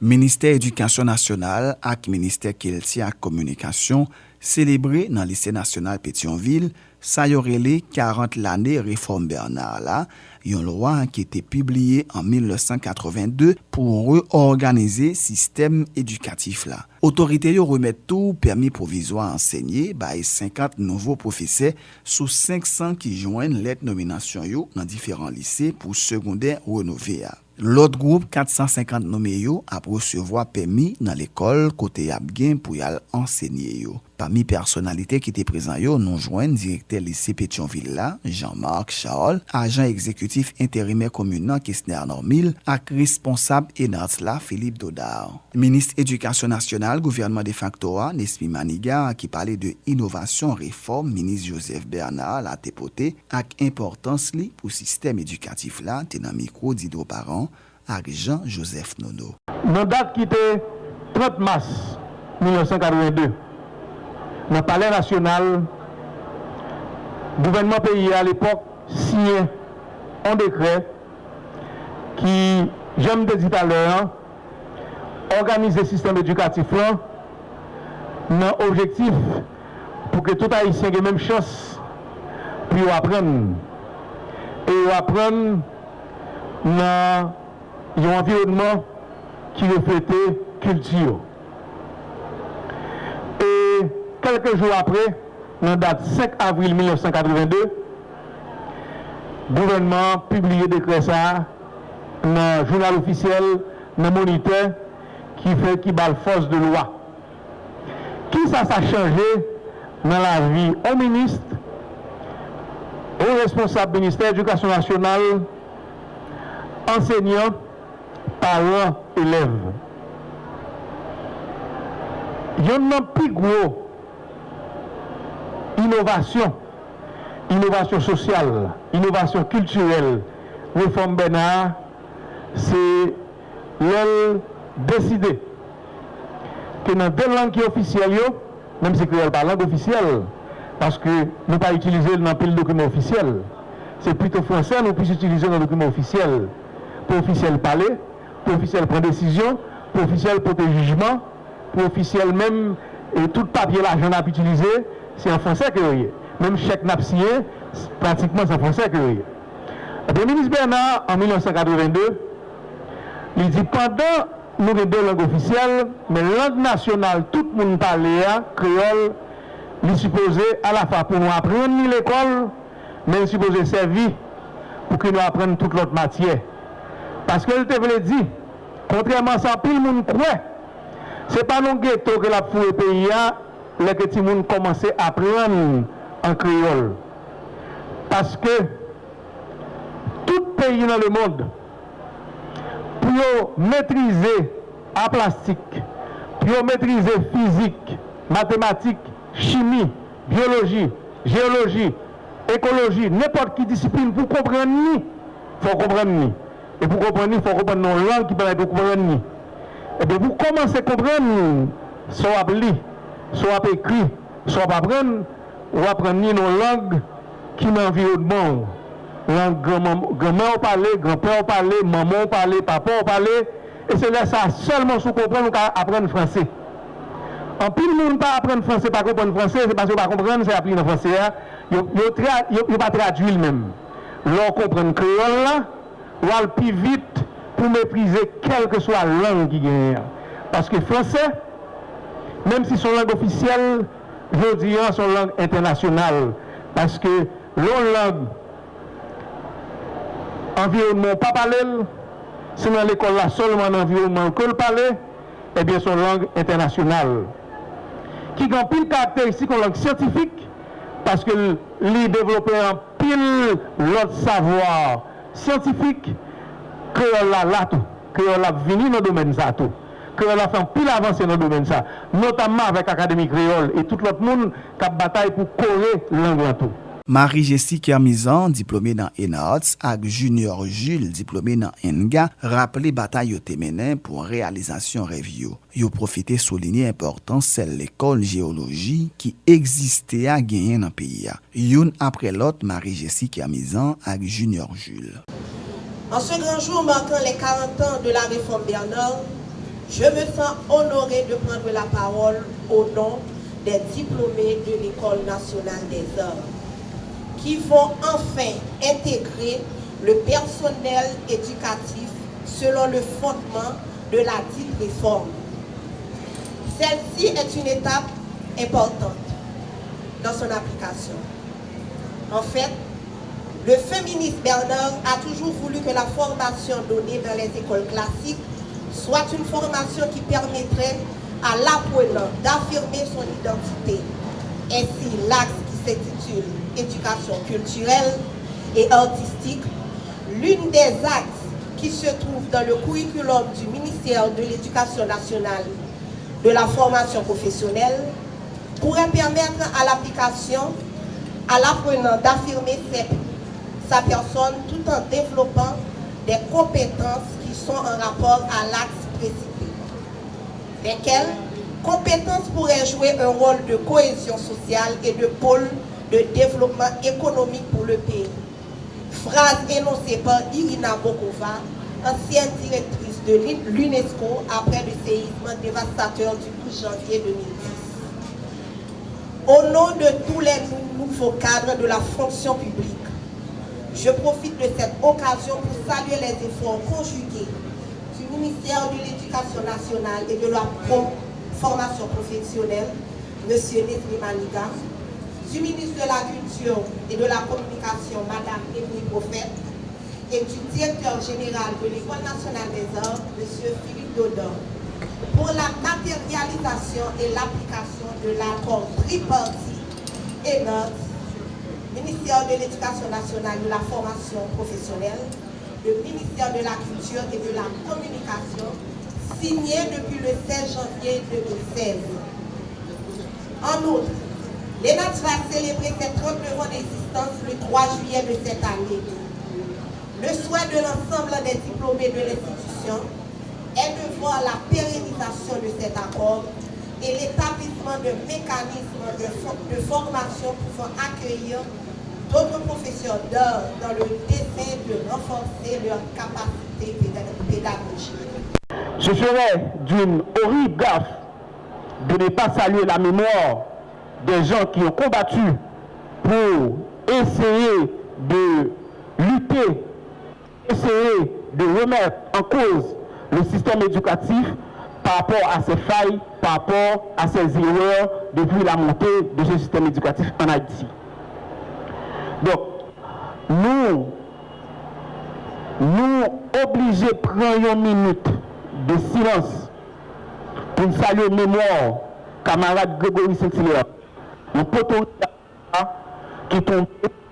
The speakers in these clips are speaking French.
Ministère Éducation nationale ak Ministère Kelti ak Communication célébré dans lycée national Pétionville sa yorele 40 l'année réforme Bernard là, une loi qui était publiée en 1982 pour réorganiser système éducatif là. Autorité yo remet tout permis provisoire enseigné by 50 nouveaux professeurs sous 500 qui joignent lettre nomination yo dans différents lycées pour secondaire rénové. L'autre groupe 450 nommé yo a recevoir permis dans l'école côté Abgen pour y enseigner yo. Parmi personnalités qui étaient présents yo nous joignent directeur lycée Pétionville là, Jean-Marc Charles, agent exécutif intérimaire communal Kessner Normil ak responsable ENARS là Philippe Dodard. Ministre Éducation nationale, gouvernement de facto Nesmi Maniga qui parlait de innovation réforme, ministre Joseph Bernard la tépoté ak importance li pour système éducatif là, tenant micro d'Ido Parent ak Jean-Joseph Nono. Nos date qui était 30 mars 1982. Dans le palais national, le gouvernement pays à l'époque signé un décret qui, j'aime te dire tout à l'heure, organise le système éducatif là, dans l'objectif pour que tout Haïtien ait la même chance pour apprendre. Et apprendre dans un environnement qui reflétait culture. Et quelques jours après, la date 5 avril 1982, le gouvernement publié décret ça dans le journal officiel, dans le moniteur, qui bat la force de loi. Qui ça a changé dans la vie au ministre, au responsable du ministère de l'Éducation nationale, enseignants, parents, élèves. Il y a une plus grosse innovation sociale, innovation culturelle, réforme Bernard, c'est décider que dans deux langues officielles, même si créole pas langue officielle, parce que nous ne pas utiliser dans le document officiel, c'est plutôt français, nous puissions utiliser dans le document officiel. Pour officiel parler, pour officiel prendre décision, pour officiel porter jugement, pour officiel même, et tout papier l'argent n'a pas utilisé, c'est en français que vous voyez. Même chèque n'a pas signé, pratiquement c'est en français que vous voyez. Le ministre Bernard, en 1982, il dit pendant nous avons deux langues officielles, mais langue nationale, tout le monde parle créole, il est supposé à la fois pour nous apprendre l'école, mais il est supposé servir pour que nous apprenions toute l'autre matière. Parce que je te voulais dire, contrairement à ça, tout le monde croit, ce n'est pas nos ghettos que la foule pays, les petits monde commencent à apprendre en créole. Parce que tout pays dans le monde, pour maîtriser la plastique, pour maîtriser physique, mathématiques, chimie, biologie, géologie, écologie, n'importe quelle discipline, pour comprendre, il faut comprendre. Et pour comprendre, il faut comprendre nos langues qui permettent de comprendre. Et bien, pour commencer à comprendre, soit à lire, soit à écrire, soit à apprendre, on va apprendre nos langues qui sont l'environnement. Grand-mère parler, grand-père parler, maman parler, papa parler. Et c'est là ça seulement sous comprendre qu'on apprendre français. En plus, le monde pas apprendre français, pas comprendre français, c'est parce que pas comprendre, c'est apprendre français. Il ne pas traduire même. L'on comprend créole là, ou aller plus vite pour maîtriser quelle que soit la langue qui gagne. Parce que français, même si son langue officielle, je dirais son langue internationale. Parce que l'autre langue, environnement pas parler, c'est dans l'école là seulement l'environnement que le parler, et bien son langue internationale. Qui a pile caractéristique en langue scientifique, parce que les développé en pile l'autre savoir scientifique, créole là tout, créole là venu dans le domaine ça tout. Créole a fait pile avancé dans le domaine ça, notamment avec l'Académie créole et tout l'autre monde qui a bataille pour corriger langue là tout. Marie-Jessie Kermizan, diplômée dans ENARS, et Junior Jules, diplômé dans ENGA, rappelé bataille yo te mené pour réalisation rêve yo. Yo profité souligner importance celle l'école géologie qui existait à gagner dans le pays. Youn après l'autre, Marie-Jessie Kermizan et Junior Jules. En ce grand jour marquant les 40 ans de la réforme Bernard, Je me sens honoré de prendre la parole au nom des diplômés de l'École nationale des arts qui vont enfin intégrer le personnel éducatif selon le fondement de la dite réforme. Celle-ci est une étape importante dans son application. En fait, le féministe Bernard a toujours voulu que la formation donnée dans les écoles classiques soit une formation qui permettrait à l'apprenant d'affirmer son identité. Ainsi, l'axe qui s'intitule éducation culturelle et artistique, l'une des axes qui se trouve dans le curriculum du ministère de l'Éducation nationale de la formation professionnelle, pourrait permettre à l'application, à l'apprenant d'affirmer sa personne tout en développant des compétences qui sont en rapport à l'axe précité, lesquelles compétences pourraient jouer un rôle de cohésion sociale et de pôle de développement économique pour le pays. Phrase énoncée par Irina Bokova, ancienne directrice de l'UNESCO après le séisme dévastateur du 12 janvier 2010. Au nom de tous les nouveaux cadres de la fonction publique, je profite de cette occasion pour saluer les efforts conjugués du ministère de l'Éducation nationale et de la formation professionnelle, M. Nestlé Maniga, du ministre de la Culture et de la Communication, Mme Émilie Prophète, et du directeur général de l'École nationale des arts, M. Philippe Dodon, pour la matérialisation et l'application de l'accord tripartite ENOTS, ministère de l'Éducation nationale et de la formation professionnelle, le ministère de la Culture et de la Communication, signé depuis le 16 janvier 2016. En outre, l'ENOTS va célébrer ses 39 ans d'existence le 3 juillet de cette année. Le souhait de l'ensemble des diplômés de l'institution est de voir la pérennisation de cet accord et l'établissement de mécanismes de formation pouvant accueillir d'autres professeurs d'art dans le dessein de renforcer leur capacité pédagogique. Ce serait d'une horrible gaffe de ne pas saluer la mémoire des gens qui ont combattu pour essayer de lutter, essayer de remettre en cause le système éducatif par rapport à ses failles, par rapport à ses erreurs depuis la montée de ce système éducatif en Haïti. Donc, nous obligés de prendre une minute de silence pour saluer mémoire camarade Grégory Saint-Hilaire, un poteau qui tombe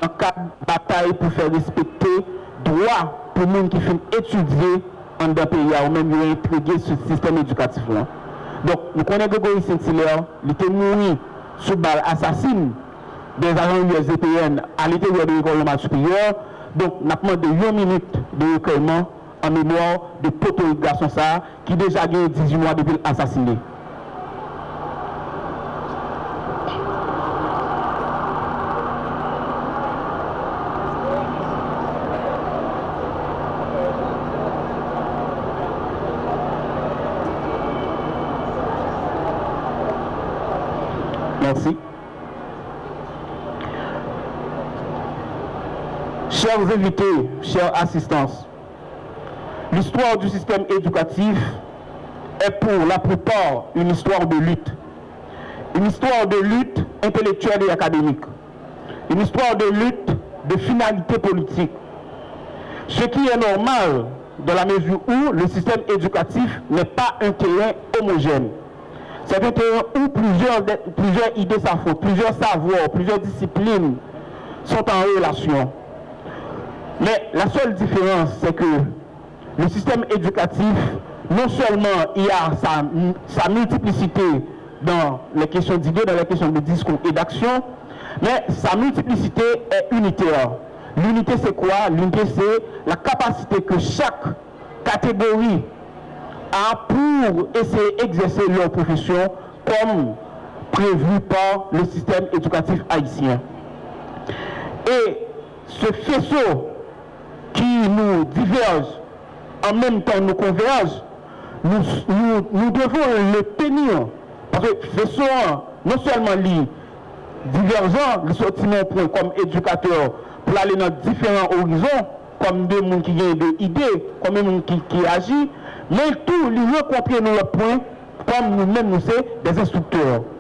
en cas de bataille pour faire respecter droit pour les gens qui font étudier en d'un pays ou même intégré ce système éducatif là. Donc nous connaissons Grégory Saint-Hilaire, il était mort sous balle assassine des agents USDPN à l'intérieur de l'école normale supérieure. Donc nous avons demandé 1 minute de recueillement en mémoire de poteau garçon ça qui déjà gagné 18 mois depuis l'assassiné. Merci. Chers invités, chers assistances, l'histoire du système éducatif est pour la plupart une histoire de lutte. Une histoire de lutte intellectuelle et académique. Une histoire de lutte de finalité politique. Ce qui est normal dans la mesure où le système éducatif n'est pas un terrain homogène. C'est un terrain où plusieurs idées s'affrontent, plusieurs savoirs, plusieurs disciplines sont en relation. Mais la seule différence, c'est que le système éducatif, non seulement il y a sa multiplicité dans les questions d'idées, dans les questions de discours et d'action, mais sa multiplicité est unitaire. L'unité, c'est quoi? L'unité, c'est la capacité que chaque catégorie a pour essayer d'exercer leur profession comme prévu par le système éducatif haïtien. Et ce faisceau qui nous diverge, en même temps nous converge, nous devons le tenir. Parce que faisons non seulement les divergents, les sortiments point comme éducateur pour aller dans différents horizons, comme des gens qui ont des idées, comme des gens qui agissent, mais tout, les rencontrer nos points comme nous-mêmes, nous sommes des instructeurs.